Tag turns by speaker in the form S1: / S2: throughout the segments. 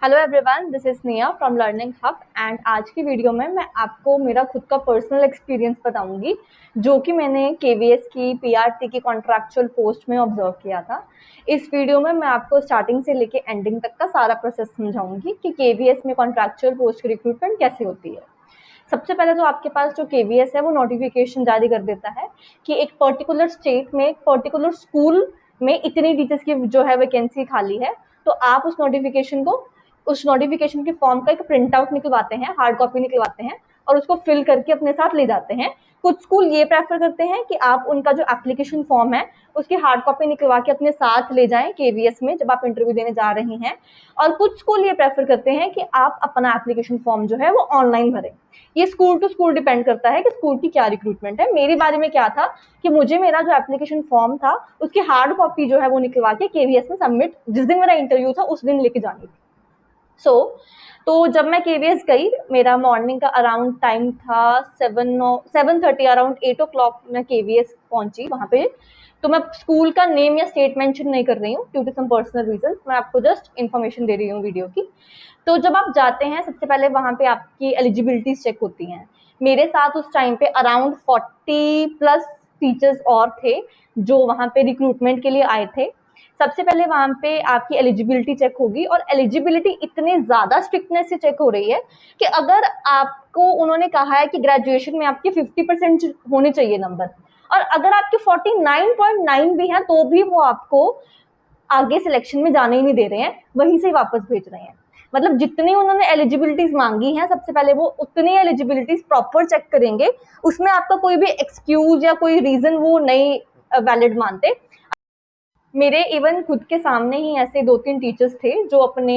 S1: Hello everyone, this is Sneha from learning hub and आज की video में मैं आपको मेरा खुद का पर्सनल एक्सपीरियंस बताऊंगी जो कि मैंने केवीएस की पीआरटी की कॉन्ट्रैक्चुअल पोस्ट में ऑब्जर्व किया था। इस वीडियो में मैं आपको स्टार्टिंग से लेके एंडिंग तक का सारा प्रोसेस समझाऊंगी कि केवीएस में कॉन्ट्रैक्चुअल पोस्ट की रिक्रूटमेंट कैसे होती है। सबसे पहले तो आपके पास जो केवीएस है वो नोटिफिकेशन जारी कर देता है कि एक पर्टिकुलर स्टेट में एक पर्टिकुलर स्कूल में इतनी टीचर्स की जो है वैकेंसी खाली है। तो आप उस नोटिफिकेशन के फॉर्म का एक प्रिंट आउट निकलवाते हैं, हार्ड कॉपी निकलवाते हैं और उसको फिल करके अपने साथ ले जाते हैं। कुछ स्कूल ये प्रेफर करते हैं कि आप उनका जो एप्लीकेशन फॉर्म है उसकी हार्ड कॉपी निकलवा के अपने साथ ले जाएं केवीएस में जब आप इंटरव्यू देने जा रही हैं, और कुछ स्कूल ये प्रेफर करते हैं कि आप अपना एप्लीकेशन फॉर्म जो है वो ऑनलाइन भरें। ये स्कूल टू स्कूल डिपेंड करता है कि स्कूल की क्या रिक्रूटमेंट है। मेरे बारे में क्या था कि मुझे मेरा जो एप्लीकेशन फॉर्म था उसकी हार्ड कॉपी जो है वो निकलवा के केवीएस में सबमिट जिस दिन मेरा इंटरव्यू था उस दिन लेके जानी थी। तो जब मैं केवीएस गई, मेरा मॉर्निंग का अराउंड टाइम था 7:30, अराउंड 8 o'clock मैं केवीएस पहुंची वहां पे। तो मैं स्कूल का नेम या स्टेट मेंशन नहीं कर रही हूँ due to some personal reason, मैं आपको जस्ट इन्फॉर्मेशन दे रही हूँ वीडियो की। तो जब आप जाते हैं सबसे पहले वहां पे आपकी एलिजिबिलिटीज चेक होती हैं। मेरे साथ उस टाइम पे अराउंड 40+ टीचर्स और थे जो वहां पे रिक्रूटमेंट के लिए आए थे। सबसे पहले वहां पे आपकी एलिजिबिलिटी चेक होगी और एलिजिबिलिटी इतनी ज्यादा स्ट्रिक्टनेस से चेक हो रही है कि अगर आपको उन्होंने कहा है कि ग्रेजुएशन में आपके 50% होने चाहिए नंबर, और अगर आपके 49.9 भी हैं तो भी वो आपको आगे सिलेक्शन में जाने ही नहीं दे रहे हैं, वहीं से वापस भेज रहे हैं। मतलब जितनी उन्होंने एलिजिबिलिटीज मांगी हैं सबसे पहले वो उतनी एलिजिबिलिटीज प्रॉपर चेक करेंगे, उसमें आपका कोई भी एक्सक्यूज या कोई रीजन वो नहीं वैलिड मानते। मेरे इवन खुद के सामने ही ऐसे 2-3 टीचर्स थे जो अपने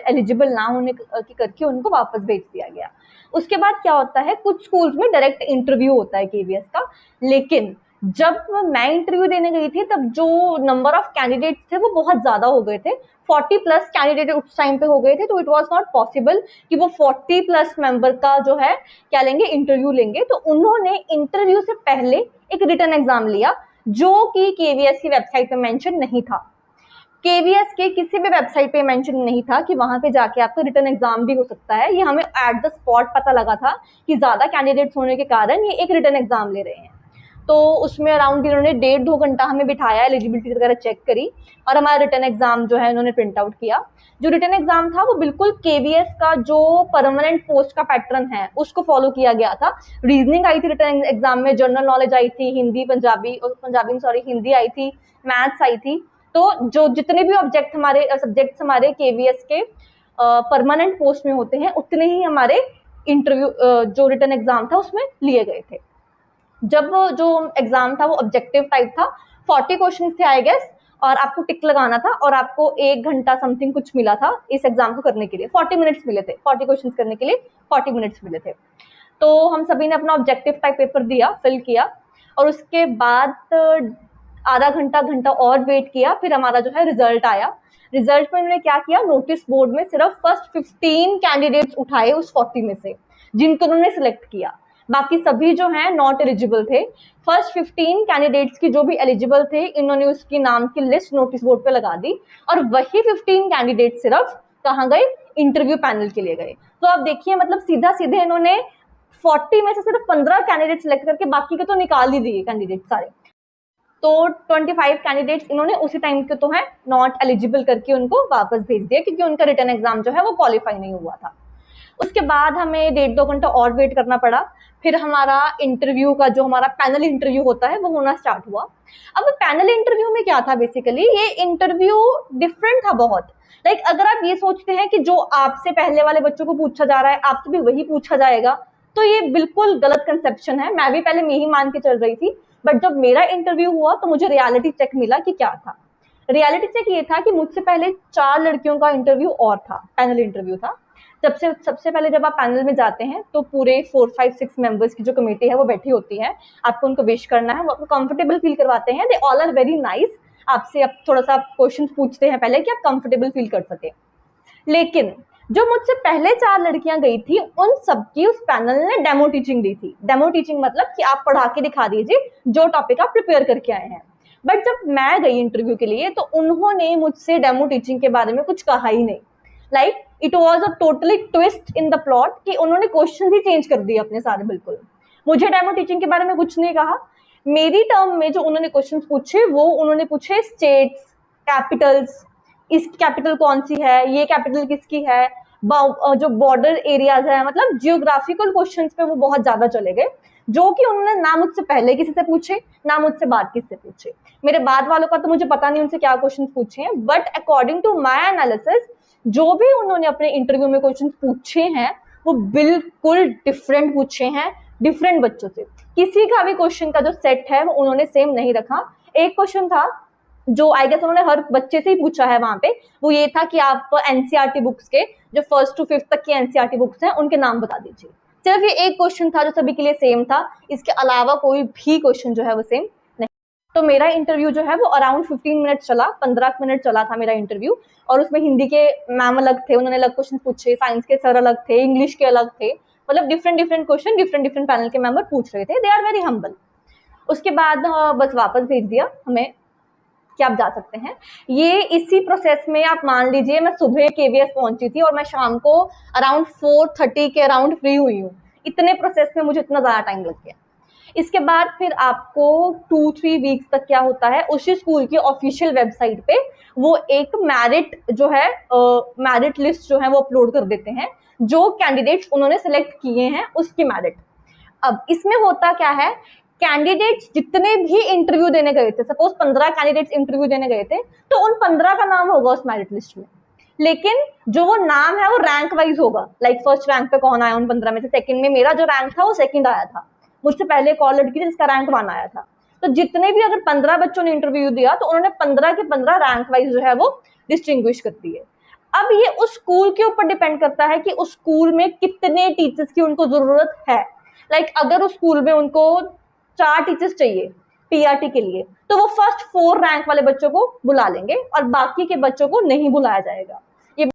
S1: एलिजिबल ना होने की करके उनको वापस भेज दिया गया। उसके बाद क्या होता है, कुछ स्कूल्स में डायरेक्ट इंटरव्यू होता है केवीएस का, लेकिन जब मैं इंटरव्यू देने गई थी तब जो नंबर ऑफ कैंडिडेट्स थे वो बहुत ज्यादा हो गए थे। 40+ कैंडिडेट उस टाइम पे हो गए थे, तो इट वाज नॉट पॉसिबल कि वो 40+ मेंबर का जो है क्या लेंगे, इंटरव्यू लेंगे। तो उन्होंने इंटरव्यू से पहले एक रिटन एग्जाम लिया जो कि केवीएस की वेबसाइट पे मेंशन नहीं था। केवीएस के किसी भी वेबसाइट पे मेंशन नहीं था कि वहां पे जाके आपका रिटन एग्जाम भी हो सकता है। ये हमें एट द स्पॉट पता लगा था कि ज्यादा कैंडिडेट्स होने के कारण ये एक रिटन एग्जाम ले रहे हैं। तो उसमें अराउंड इन्होंने 1.5-2 घंटा हमें बिठाया, एलिजिबिलिटी वगैरह चेक करी और हमारा रिटन एग्जाम जो है इन्होंने प्रिंट आउट किया। जो रिटन एग्जाम था वो बिल्कुल केवीएस का जो परमानेंट पोस्ट का पैटर्न है उसको फॉलो किया गया था। रीजनिंग आई थी रिटन एग्जाम में, जनरल नॉलेज आई थी, हिंदी पंजाबी सॉरी हिंदी आई थी, मैथ्स आई थी। तो जो जितने भी सब्जेक्ट्स हमारे केवीएस के परमानेंट पोस्ट में होते हैं उतने ही हमारे इंटरव्यू जो रिटन एग्जाम था उसमें लिए गए थे। जब जो एग्जाम था वो ऑब्जेक्टिव टाइप था, 40 क्वेश्चन थे आई गेस, और आपको टिक लगाना था और आपको 1 घंटा समथिंग कुछ मिला था इस एग्जाम को करने के लिए। 40 मिनट्स मिले थे 40 क्वेश्चन करने के लिए, 40 मिनट्स मिले थे। तो हम सभी ने अपना ऑब्जेक्टिव टाइप पेपर दिया, फिल किया, और उसके बाद आधा घंटा घंटा और वेट किया, फिर हमारा जो है रिजल्ट आया। रिजल्ट में उन्होंने क्या किया, नोटिस बोर्ड में सिर्फ फर्स्ट 15 कैंडिडेट्स उठाए उस 40 में से जिनको उन्होंने सिलेक्ट किया, बाकी सभी जो हैं नॉट एलिजिबल थे। फर्स्ट 15 कैंडिडेट्स की जो भी एलिजिबल थे इन्होंने उसकी नाम की लिस्ट नोटिस बोर्ड पे लगा दी, और वही 15 कैंडिडेट सिर्फ कहाँ गए, इंटरव्यू पैनल के लिए गए। तो आप देखिए, मतलब सीधा सीधे इन्होंने 40 में से सिर्फ 15 कैंडिडेट सिलेक्ट करके बाकी के तो निकाल ही दिए कैंडिडेट सारे। तो 25 कैंडिडेट्स इन्होंने उसी टाइम के तो है नॉट एलिजिबल करके उनको वापस भेज दिया क्योंकि उनका रिटर्न एग्जाम जो है वो क्वालिफाई नहीं हुआ था। उसके बाद हमें 1.5-2 घंटा और वेट करना पड़ा। फिर हमारा इंटरव्यू का जो हमारा पैनल इंटरव्यू होता है वो होना स्टार्ट हुआ। अब पैनल इंटरव्यू में क्या था, बेसिकली ये इंटरव्यू डिफरेंट था बहुत। लाइक अगर आप ये सोचते हैं कि जो आपसे पहले वाले बच्चों को पूछा जा रहा है आपसे भी वही पूछा जाएगा, तो ये बिल्कुल गलत कंसेप्शन है। मैं भी पहले यही मान के चल रही थी, बट जब मेरा इंटरव्यू हुआ तो मुझे रियलिटी चेक मिला कि क्या था। रियलिटी चेक ये था कि मुझसे पहले 4 लड़कियों का इंटरव्यू और था, पैनल इंटरव्यू था। सबसे पहले जब आप पैनल में जाते हैं तो पूरे 4-5-6 मेंबर्स की जो कमेटी है वो बैठी होती है, आपको उनको विश करना है, वो आपको कंफर्टेबल फील करवाते हैं। They all are very nice. आपसे अब थोड़ा सा क्वेश्चन पूछते हैं पहले कि आप कंफर्टेबल फील कर सके। लेकिन जो मुझसे पहले 4 लड़कियां गई थी उन सबकी उस पैनल ने डेमो टीचिंग दी थी। डेमो टीचिंग मतलब कि आप पढ़ा के दिखा दीजिए जो टॉपिक आप प्रिपेयर करके आए हैं। बट जब मैं गई इंटरव्यू के लिए तो उन्होंने मुझसे डेमो टीचिंग के बारे में कुछ कहा ही नहीं। Like it was a totally twist in the plot कि उन्होंने क्वेश्चन ही चेंज कर दिए अपने सारे बिल्कुल। मुझे डेमो टीचिंग के बारे में कुछ नहीं कहा। मेरी टर्म में जो उन्होंने क्वेश्चन पूछे वो उन्होंने पूछे स्टेट्स, कैपिटल्स, इसकी कैपिटल कौन सी है, ये कैपिटल किसकी है, जो बॉर्डर एरियाज है, मतलब जियोग्राफिकल क्वेश्चंस पे वो बहुत ज्यादा चले गए, जो कि उन्होंने ना मुझसे पहले किसी से पूछे ना मुझसे बाद किसी से पूछे। मेरे बाद वालों का तो मुझे पता नहीं उनसे क्या क्वेश्चन पूछे हैं, but according to my analysis जो भी उन्होंने अपने इंटरव्यू में क्वेश्चन पूछे हैं वो बिल्कुल डिफरेंट पूछे हैं डिफरेंट बच्चों से। किसी का भी क्वेश्चन का जो सेट है वो उन्होंने सेम नहीं रखा। एक क्वेश्चन था जो आई गेस उन्होंने हर बच्चे से ही पूछा है वहां पे, वो ये था कि आप एनसीईआरटी बुक्स के जो 1st to 5th तक की एनसीईआरटी बुक्स हैं उनके नाम बता दीजिए। सिर्फ ये एक क्वेश्चन था जो सभी के लिए सेम था, इसके अलावा कोई भी क्वेश्चन जो है वो सेम नहीं। तो मेरा इंटरव्यू जो है वो अराउंड 15 मिनट चला, 15 मिनट चला था मेरा इंटरव्यू। और उसमें हिंदी के मैम अलग थे, उन्होंने अलग क्वेश्चन पूछे, साइंस के सर अलग थे, इंग्लिश के अलग थे, मतलब different different question different different panel के मेंबर पूछ रहे थे। They are very humble. उसके बाद बस वापस भेज दिया हमें कि आप जा सकते हैं। ये इसी प्रोसेस में आप मान लीजिए मैं सुबह केवीएस पहुंची थी और मैं शाम को अराउंड 4:30 के अराउंड फ्री हुई हूँ। इतने प्रोसेस में मुझे इतना ज्यादा टाइम लग गया। इसके बाद फिर आपको 2-3 वीक्स तक क्या होता है, उसी स्कूल की ऑफिशियल वेबसाइट पे वो एक मेरिट जो है मेरिट लिस्ट जो है वो अपलोड कर देते हैं, जो कैंडिडेट्स उन्होंने सिलेक्ट किए हैं उसकी मेरिट। अब इसमें होता क्या है, कैंडिडेट्स जितने भी इंटरव्यू देने गए थे, सपोज 15 कैंडिडेट्स इंटरव्यू देने गए थे, तो उन 15 का नाम होगा उस मेरिट लिस्ट में, लेकिन जो वो नाम है वो रैंक वाइज होगा। लाइक फर्स्ट रैंक पे कौन आया उन 15 में से, सेकंड में मेरा जो रैंक था वो सेकंड आया था, मुझसे पहले कॉल लड़की थी जिसका रैंक 1 आया था। तो जितने भी अगर 15 बच्चों ने इंटरव्यू दिया तो उन्होंने 15 के 15 रैंक वाइज जो है वो डिस्टिंग्विश कर दिए। अब ये उस स्कूल के ऊपर डिपेंड करता है कि उस स्कूल में कितने टीचर्स की उनको जरूरत है। लाइक अगर उस स्कूल में उनको 4 टीचर्स चाहिए पीआरटी के लिए, तो वो फर्स्ट 4 रैंक वाले बच्चों को बुला लेंगे और बाकी के बच्चों को नहीं बुलाया जाएगा।